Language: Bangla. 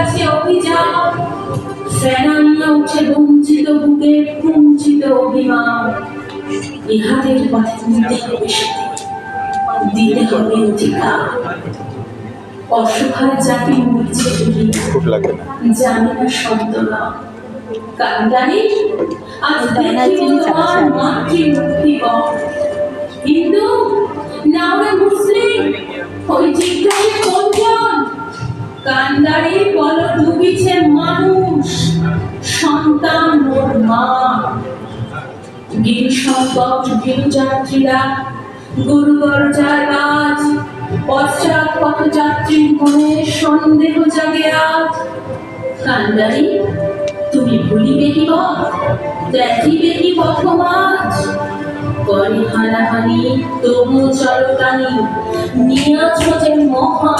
গেছে অভিযান, সেনানিয়া উঠে বঞ্চিত বুকে কুঞ্চিত অভিমান। ইহাদের পথে নিতে হবে দিতে হবে অধিকার। অসহায় জাতি মরছে জানি না শব্দনা কান্দারি আজ দেখিব তোমার মাতৃমূর্তি কিন্তু না আমরা মুসলিম ওই জিজ্ঞাসা কোনজন কান্দারি বল ডুবিছে মানুষ সন্তান ওর মা। গিরি সংকট গিরিযাত্রীরা গুরুবর যার পশ্চাৎ পথযাত্রীর মনে সন্দেহ জাগে আজ। কান্দারি তুমি ভুলিবে কি দেখিবে কি পথমাজ করে হানাহানি তবু চলকানি নিয়াছ যে মহা